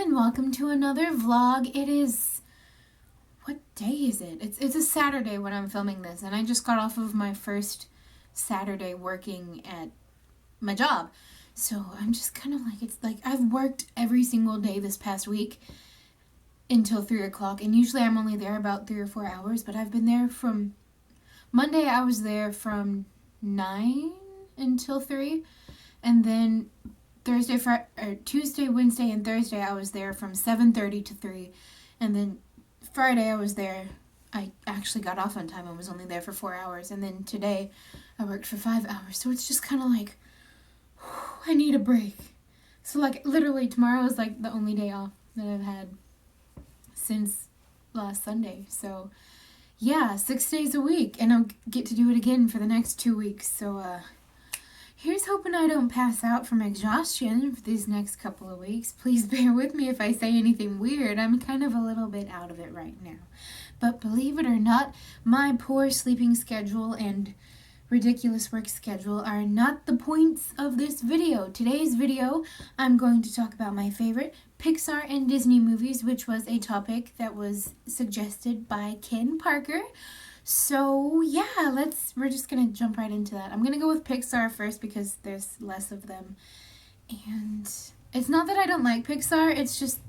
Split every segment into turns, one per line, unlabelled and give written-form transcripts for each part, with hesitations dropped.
and welcome to another vlog. It is, what day is it? It's a Saturday when I'm filming this, and I just got off of my first Saturday working at my job. So I'm just kind of like, it's like I've worked every single day this past week until 3 o'clock, and usually I'm only there about 3 or 4 hours, but I've been there from Monday. I was there from 9 until 3, and then Tuesday, Wednesday, and Thursday I was there from 7:30 to 3, and then Friday I was there. I actually got off on time and was only there for 4 hours, and then today I worked for 5 hours. So it's just kind of like, I need a break. So like literally tomorrow is like the only day off that I've had since last Sunday. So yeah, 6 days a week, and I'll get to do it again for the next 2 weeks. So here's hoping I don't pass out from exhaustion for these next couple of weeks. Please bear with me if I say anything weird. I'm kind of a little bit out of it right now. But believe it or not, my poor sleeping schedule and ridiculous work schedule are not the points of this video. Today's video, I'm going to talk about my favorite Pixar and Disney movies, which was a topic that was suggested by Ken Parker. So yeah, we're just gonna jump right into that. I'm gonna go with Pixar first because there's less of them. And it's not that I don't like Pixar, it's just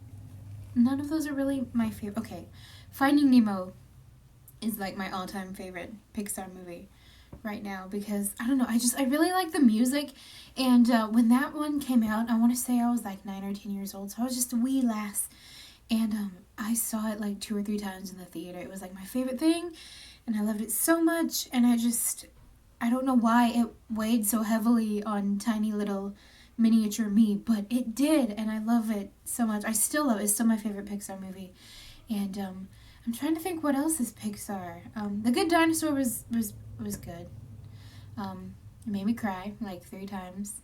none of those are really my favorite. Okay, Finding Nemo is like my all-time favorite Pixar movie right now because I don't know, I really like the music. And when that one came out, I want to say I was like 9 or 10 years old, so I was just a wee lass. And I saw it like 2 or 3 times in the theater. It was like my favorite thing, and I loved it so much. And I don't know why it weighed so heavily on tiny little miniature me, but it did, and I love it so much. I still love it. It's still my favorite Pixar movie. And I'm trying to think what else is Pixar. The Good Dinosaur was good. It made me cry like 3 times.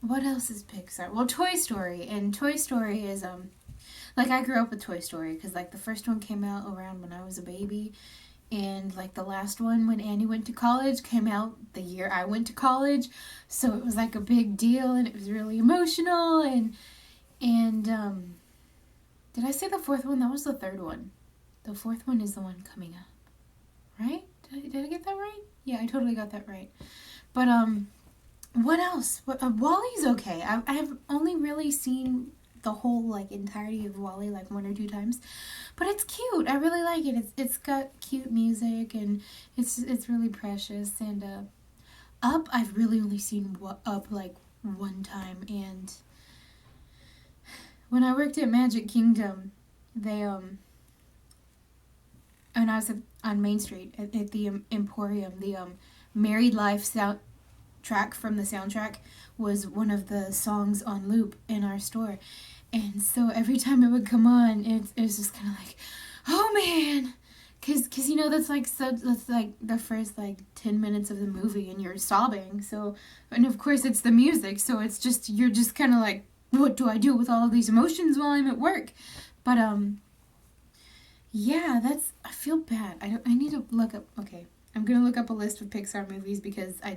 What else is Pixar? Well, Toy Story, and Toy Story is like, I grew up with Toy Story because like the first one came out around when I was a baby, and like the last one when Annie went to college came out the year I went to college, so it was like a big deal, and it was really emotional. And did I say the fourth one? That was the third one. The fourth one is the one coming up, right? Did I get that right? Yeah, I totally got that right. But what else? Wally's okay. I have only really seen the whole like entirety of Wally like 1 or 2 times, but it's cute. I really like it. It's got cute music, and it's really precious. And Up, I've really only seen Up like 1 time, and when I worked at Magic Kingdom, they and I was on Main Street at the Emporium, the Married Life soundtrack from the soundtrack was one of the songs on loop in our store. And so every time it would come on, it was just kind of like, oh man, because you know that's like the first like 10 minutes of the movie, and you're sobbing. So, and of course it's the music, so it's just, you're just kind of like, what do I do with all of these emotions while I'm at work? But yeah, I feel bad. I need to look up. Okay, I'm gonna look up a list of Pixar movies because I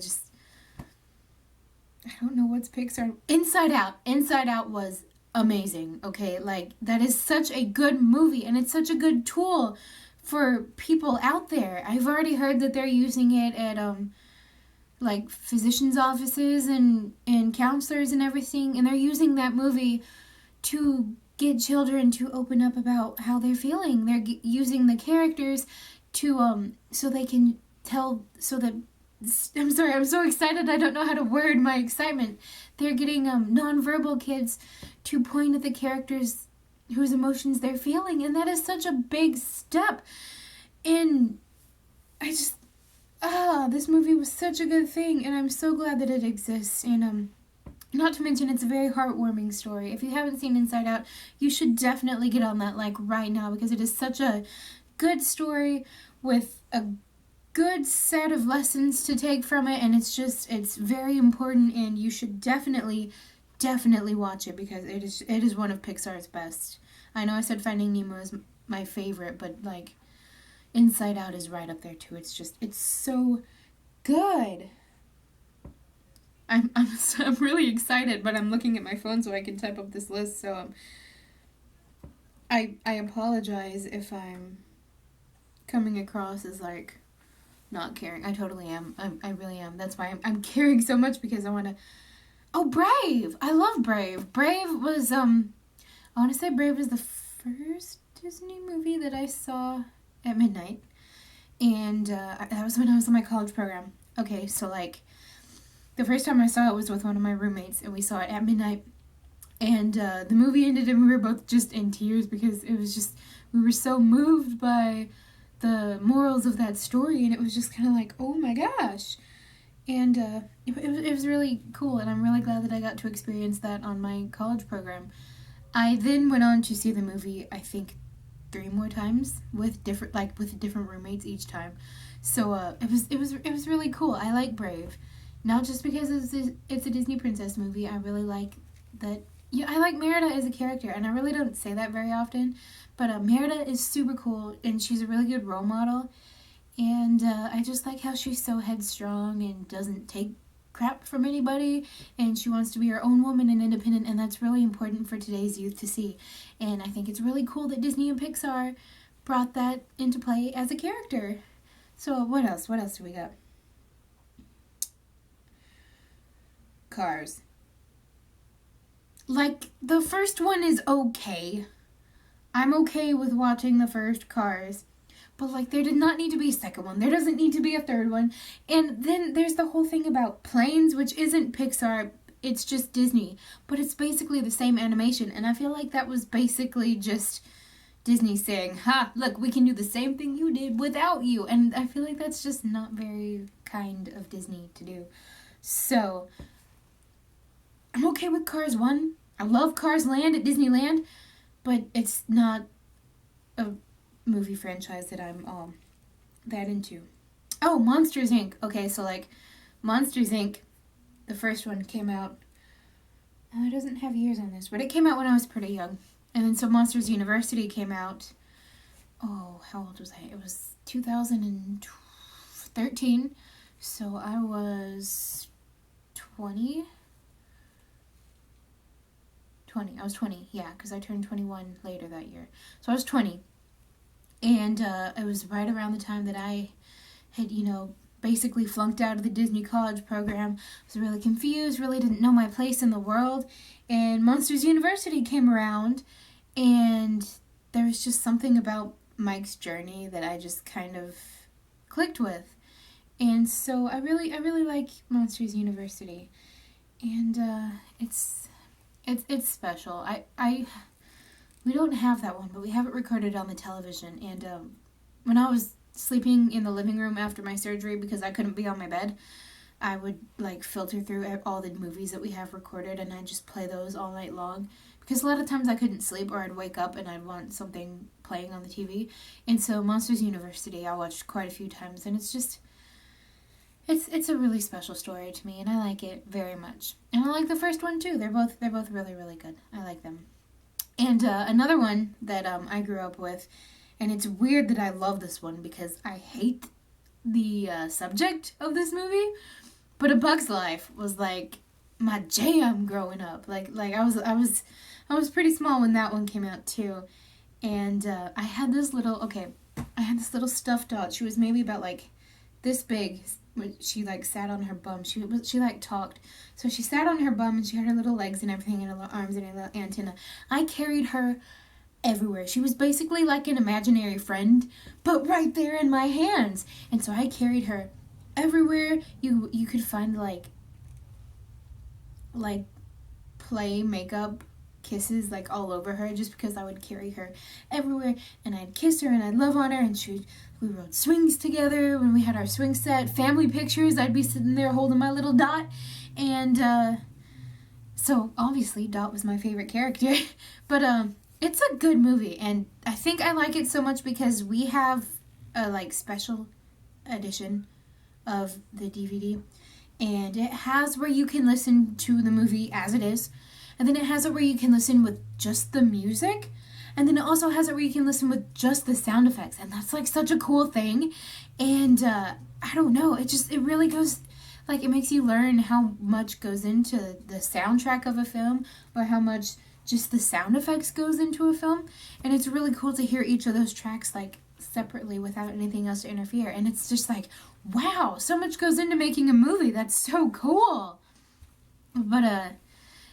don't know what's Pixar. Inside Out. Inside Out was amazing. Okay, like that is such a good movie, and it's such a good tool for people out there. I've already heard that they're using it at like physicians' offices and counselors and everything, and they're using that movie to get children to open up about how they're feeling. They're using the characters to so they can tell, so that I'm sorry, I'm so excited I don't know how to word my excitement. They're getting nonverbal kids to point at the characters whose emotions they're feeling, and that is such a big step. And this movie was such a good thing, and I'm so glad that it exists. And not to mention, it's a very heartwarming story. If you haven't seen Inside Out, you should definitely get on that like right now, because it is such a good story with a good set of lessons to take from it, and it's very important, and you should definitely watch it because it is one of Pixar's best. I know I said Finding Nemo is my favorite, but like Inside Out is right up there too. It's so good. I'm really excited, but I'm looking at my phone so I can type up this list. So I apologize if I'm coming across as like not caring. I totally am. I really am. That's why I'm caring so much, because I want to. Oh, Brave! I love Brave. Brave was I want to say Brave was the first Disney movie that I saw at midnight, and that was when I was in my college program. Okay, so like the first time I saw it was with one of my roommates, and we saw it at midnight. And the movie ended, and we were both just in tears, because it was just, we were so moved by the morals of that story, and it was just kind of like, oh my gosh. And it was really cool, and I'm really glad that I got to experience that on my college program. I then went on to see the movie, I think, 3 more times with different roommates each time. So it was really cool. I like Brave, not just because it's a Disney princess movie. I really like that. Yeah, I like Merida as a character, and I really don't say that very often, but Merida is super cool, and she's a really good role model, and I just like how she's so headstrong and doesn't take crap from anybody, and she wants to be her own woman and independent, and that's really important for today's youth to see. And I think it's really cool that Disney and Pixar brought that into play as a character. So what else? What else do we got? Cars. Like, the first one is okay. I'm okay with watching the first Cars. But, like, there did not need to be a second one. There doesn't need to be a third one. And then there's the whole thing about planes, which isn't Pixar. It's just Disney. But it's basically the same animation. And I feel like that was basically just Disney saying, ha, look, we can do the same thing you did without you. And I feel like that's just not very kind of Disney to do. So, I'm okay with Cars 1. I love Cars Land at Disneyland. But it's not a movie franchise that I'm that into. Oh, Monsters Inc. Okay, so like Monsters Inc. The first one came out. It doesn't have years on this, but it came out when I was pretty young. And then so Monsters University came out. Oh, how old was I? It was 2013. So I was 20. I was 20, yeah, because I turned 21 later that year. So I was 20. And it was right around the time that I had, basically flunked out of the Disney college program. I was really confused, really didn't know my place in the world. And Monsters University came around, and there was just something about Mike's journey that I just kind of clicked with. And so I really like Monsters University. And it's special. We don't have that one, but we have it recorded on the television. And when I was sleeping in the living room after my surgery because I couldn't be on my bed, I would like filter through all the movies that we have recorded, and I'd just play those all night long. Because a lot of times I couldn't sleep, or I'd wake up and I'd want something playing on the TV. And so Monsters University I watched quite a few times, and it's just... It's a really special story to me, and I like it very much. And I like the first one too. They're both really, really good. I like them. And another one that I grew up with, and it's weird that I love this one because I hate the subject of this movie, but A Bug's Life was like my jam growing up. Like I was pretty small when that one came out too, and I had this little stuffed dog. She was maybe about like this big. She like sat on her bum. She like talked. So she sat on her bum, and she had her little legs and everything, and her little arms and her little antenna. I carried her everywhere. She was basically like an imaginary friend, but right there in my hands. And so I carried her everywhere you could find like play makeup kisses like all over her, just because I would carry her everywhere, and I'd kiss her and I'd love on her, and we rode swings together when we had our swing set. Family pictures, I'd be sitting there holding my little Dot, and so obviously Dot was my favorite character. But it's a good movie, and I think I like it so much because we have a like special edition of the DVD, and it has where you can listen to the movie as it is, and then it has it where you can listen with just the music, and then it also has it where you can listen with just the sound effects, and that's like such a cool thing. And I don't know, it really goes, like, it makes you learn how much goes into the soundtrack of a film, or how much just the sound effects goes into a film, and it's really cool to hear each of those tracks like separately without anything else to interfere. And it's just like, wow, so much goes into making a movie. That's so cool. But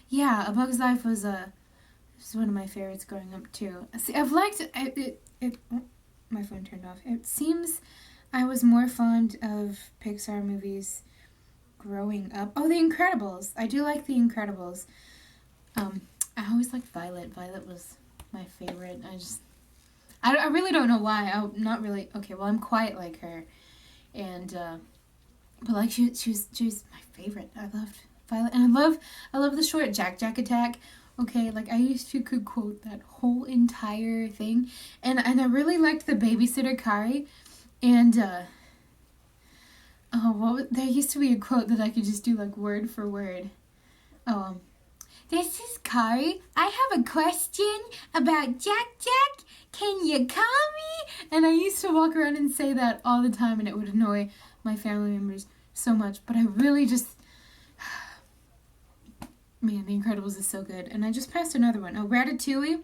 yeah, A Bug's Life was one of my favorites growing up too. See, I've liked it. Oh, my phone turned off. It seems I was more fond of Pixar movies growing up. Oh, The Incredibles. I do like The Incredibles. I always liked Violet. Violet was my favorite. I really don't know why. I'm not really, okay, well, I'm quite like her. And, but like, she was my favorite. I loved Violet. And I love the short Jack Attack. Okay, like, I used to could quote that whole entire thing. And I really liked the babysitter Kari. And, there used to be a quote that I could just do, like, word for word. This is Kari. I have a question about Jack. Can you call me? And I used to walk around and say that all the time, and it would annoy my family members so much. But I really just... Man, The Incredibles is so good. And I just passed another one. Oh, Ratatouille.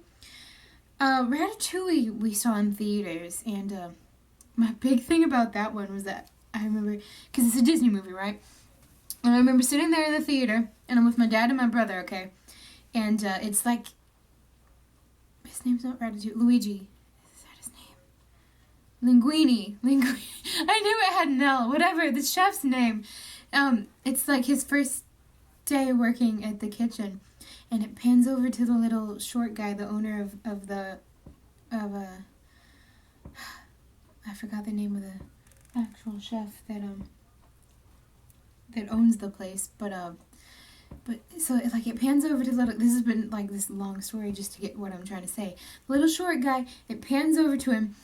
Ratatouille we saw in theaters. And my big thing about that one was that I remember... Because it's a Disney movie, right? And I remember sitting there in the theater, and I'm with my dad and my brother, okay? And it's like, his name's not Ratatouille, Luigi. Is that his name? Linguini. I knew it had an L, whatever, the chef's name. It's like his first day working at the kitchen, and it pans over to the little short guy, the owner of I forgot the name of the actual chef that owns the place, but so like it pans over to the little, this has been like this long story just to get what I'm trying to say. The little short guy, it pans over to him,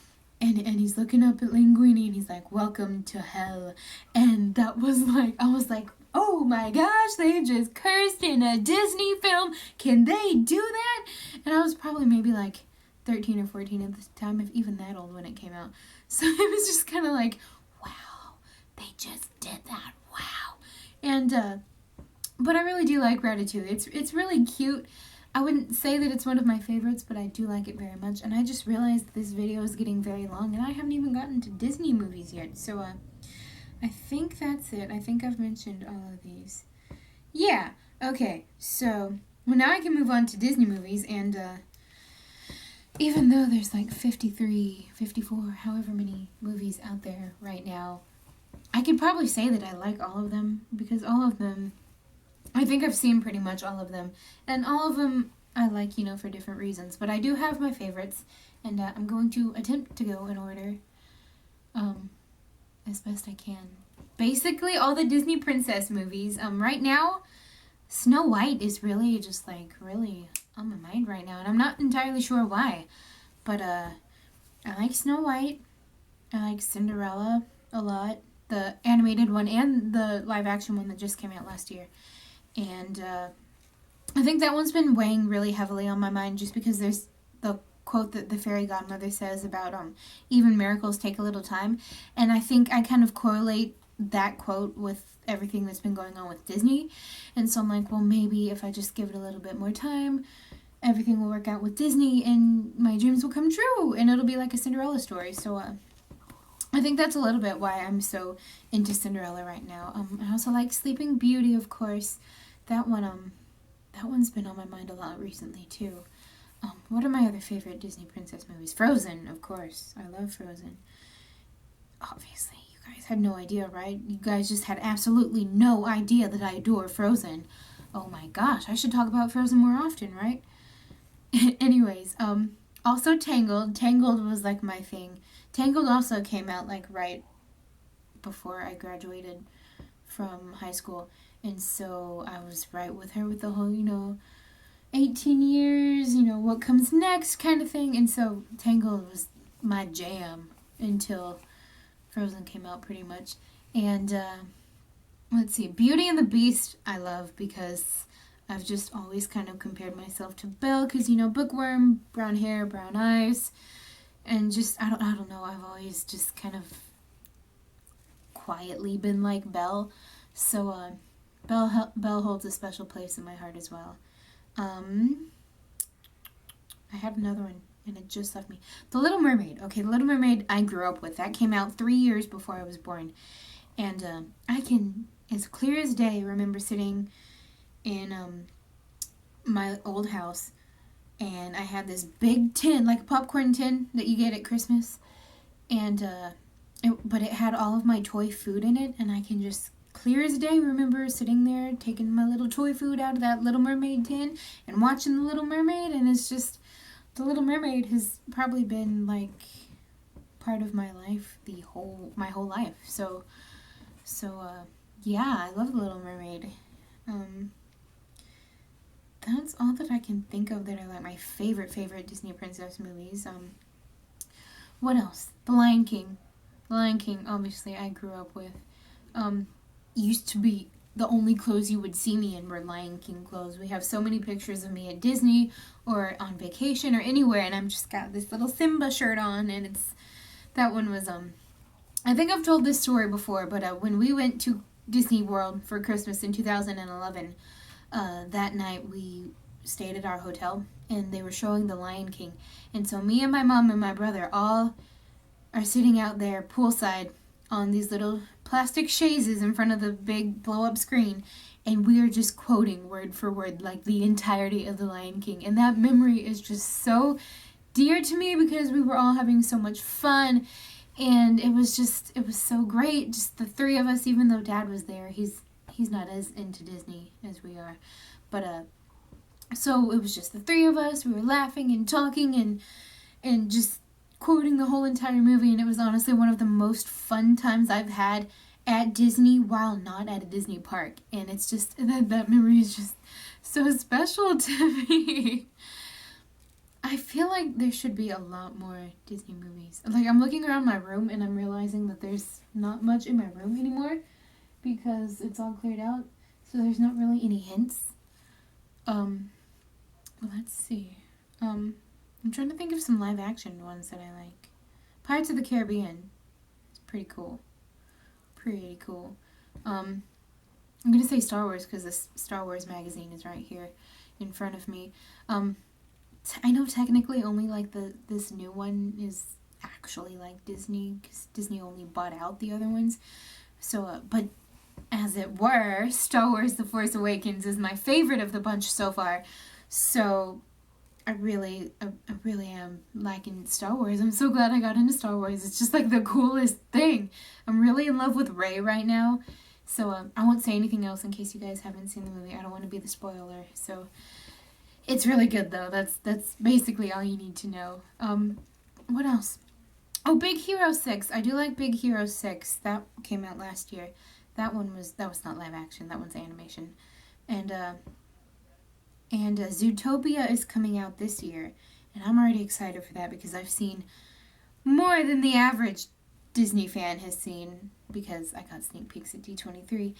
and he's looking up at Linguini, and he's like, "Welcome to hell." And that was like, I was like, oh my gosh, they just cursed in a Disney film. Can they do that? And I was probably maybe like 13 or 14 at the time, if even that old when it came out. So it was just kind of like, wow, they just did that. Wow. And, but I really do like Ratatouille. It's really cute. I wouldn't say that it's one of my favorites, but I do like it very much. And I just realized this video is getting very long, and I haven't even gotten to Disney movies yet. So, I think that's it. I think I've mentioned all of these. Yeah, okay. So, well, now I can move on to Disney movies, and, even though there's like 53, 54, however many movies out there right now, I could probably say that I like all of them, because all of them, I think I've seen pretty much all of them, and all of them I like, for different reasons, but I do have my favorites, and I'm going to attempt to go in order, as best I can. Basically, all the Disney princess movies, right now, Snow White is really just, like, really on my mind right now, and I'm not entirely sure why, but, I like Snow White, I like Cinderella a lot, the animated one and the live-action one that just came out last year. And I think that one's been weighing really heavily on my mind just because there's the quote that the fairy godmother says about even miracles take a little time. And I think I kind of correlate that quote with everything that's been going on with Disney. And so I'm like, well, maybe if I just give it a little bit more time, everything will work out with Disney and my dreams will come true. And it'll be like a Cinderella story. So, I think that's a little bit why I'm so into Cinderella right now. I also like Sleeping Beauty, of course. That one's been on my mind a lot recently, too. What are my other favorite Disney princess movies? Frozen, of course. I love Frozen. Obviously, you guys had no idea, right? You guys just had absolutely no idea that I adore Frozen. Oh my gosh, I should talk about Frozen more often, right? Anyways, also Tangled. Tangled was like my thing. Tangled also came out like right before I graduated from high school, and so I was right with her with the whole, 18 years, what comes next kind of thing, and so Tangled was my jam until Frozen came out pretty much. And let's see, Beauty and the Beast I love because I've just always kind of compared myself to Belle because, bookworm, brown hair, brown eyes. And just, I don't know, I've always just kind of quietly been like Belle. So, Belle holds a special place in my heart as well. had another one and it just left me. The Little Mermaid. Okay, The Little Mermaid I grew up with. That came out 3 years before I was born. And I can, as clear as day, remember sitting in my old house, and I had this big tin, like a popcorn tin that you get at Christmas, and but it had all of my toy food in it, and I can just clear as day remember sitting there taking my little toy food out of that Little Mermaid tin and watching The Little Mermaid. And it's just, The Little Mermaid has probably been like part of my life my whole life. So yeah, I love The Little Mermaid. That's all that I can think of that are like my favorite Disney princess movies. What else? The Lion King. The Lion King, obviously, I grew up with. Used to be the only clothes you would see me in were Lion King clothes. We have so many pictures of me at Disney or on vacation or anywhere, and I'm just got this little Simba shirt on, and that one was, I think I've told this story before, but when we went to Disney World for Christmas in 2011, that night we stayed at our hotel, and they were showing The Lion King. And so me and my mom and my brother all are sitting out there poolside on these little plastic chaises in front of the big blow-up screen, and we are just quoting word for word like the entirety of The Lion King. And that memory is just so dear to me because we were all having so much fun, and it was so great, just the three of us. Even though Dad was there, he's not as into Disney as we are, but so it was just the three of us. We were laughing and talking and just quoting the whole entire movie, and it was honestly one of the most fun times I've had at Disney while not at a Disney park. And it's just, that memory is just so special to me. I feel like there should be a lot more Disney movies. Like, I'm looking around my room and I'm realizing that there's not much in my room anymore because it's all cleared out, so there's not really any hints. Let's see. I'm trying to think of some live action ones that I like. Pirates of the Caribbean. It's pretty cool. Pretty cool. I'm gonna say Star Wars because this Star Wars magazine is right here in front of me. I know technically only like this new one is actually like Disney because Disney only bought out the other ones. So, but as it were, Star Wars The Force Awakens is my favorite of the bunch so far. So I really am liking Star Wars. I'm so glad I got into Star Wars. It's just like the coolest thing. I'm really in love with Rey right now. So I won't say anything else in case you guys haven't seen the movie. I don't want to be the spoiler. So it's really good though. That's basically all you need to know. What else? Oh, Big Hero 6. I do like Big Hero 6. That came out last year. That was not live action. That one's animation. And Zootopia is coming out this year. And I'm already excited for that because I've seen more than the average Disney fan has seen because I got sneak peeks at D23.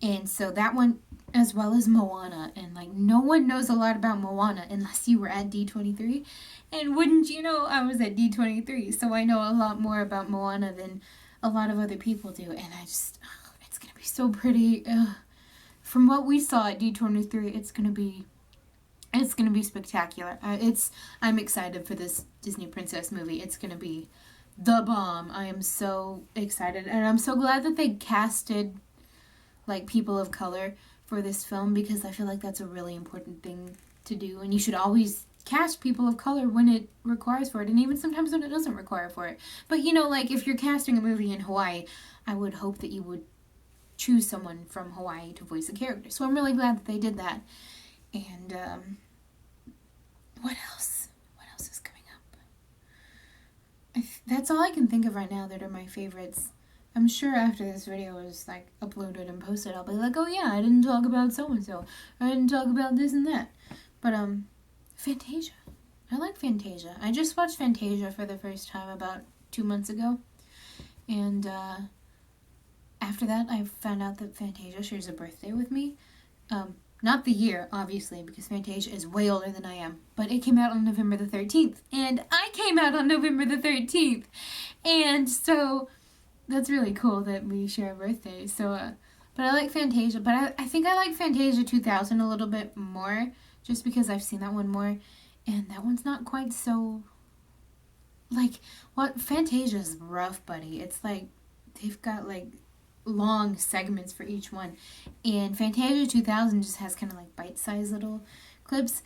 And so that one, as well as Moana. And like, no one knows a lot about Moana unless you were at D23. And wouldn't you know, I was at D23. So I know a lot more about Moana than a lot of other people do. And it's going to be so pretty. From what we saw at D23, it's going to be spectacular. I'm excited for this Disney princess movie. It's going to be the bomb. I am so excited. And I'm so glad that they casted like people of color for this film because I feel like that's a really important thing to do. And you should always cast people of color when it requires for it, and even sometimes when it doesn't require for it. But you know, like if you're casting a movie in Hawaii, I would hope that you would choose someone from Hawaii to voice the character. So I'm really glad that they did that. And what else? What else is coming up? That's all I can think of right now that are my favorites. I'm sure after this video is like uploaded and posted, I'll be like, oh yeah, I didn't talk about so-and-so. I didn't talk about this and that. But Fantasia. I like Fantasia. I just watched Fantasia for the first time about 2 months ago. And after that, I found out that Fantasia shares a birthday with me. Not the year, obviously, because Fantasia is way older than I am. But it came out on November the 13th. And I came out on November the 13th. And so that's really cool that we share a birthday. So, but I like Fantasia. But I think I like Fantasia 2000 a little bit more, just because I've seen that one more. And that one's not quite so, like, what, Fantasia's rough, buddy. It's like, they've got, like, long segments for each one. And Fantasia 2000 just has kind of, like, bite-sized little clips.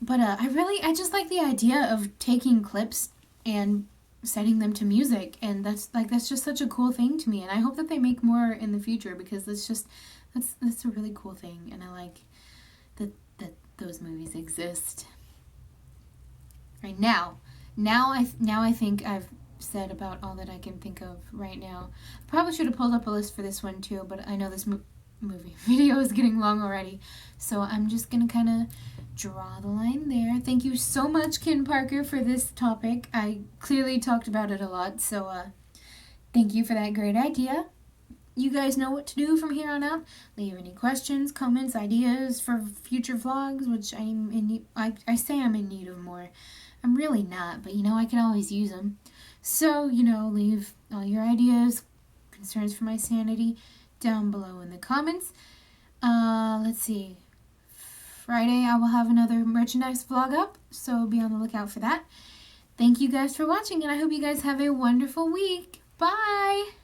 But I just like the idea of taking clips and setting them to music, and that's just such a cool thing to me, and I hope that they make more in the future, because that's a really cool thing, and I like that those movies exist. Right now I think I've said about all that I can think of right now. Probably should have pulled up a list for this one too, but I know this movie video is getting long already, so I'm just gonna kind of draw the line there. Thank you so much, Ken Parker, for this topic. I clearly talked about it a lot, so thank you for that great idea. You guys know what to do from here on out. Leave any questions, comments, ideas for future vlogs, which I'm in need, I say I'm in need of more. I'm really not, but I can always use them. So, leave all your ideas, concerns for my sanity down below in the comments. Let's see. Friday I will have another merchandise vlog up, so be on the lookout for that. Thank you guys for watching, and I hope you guys have a wonderful week. Bye!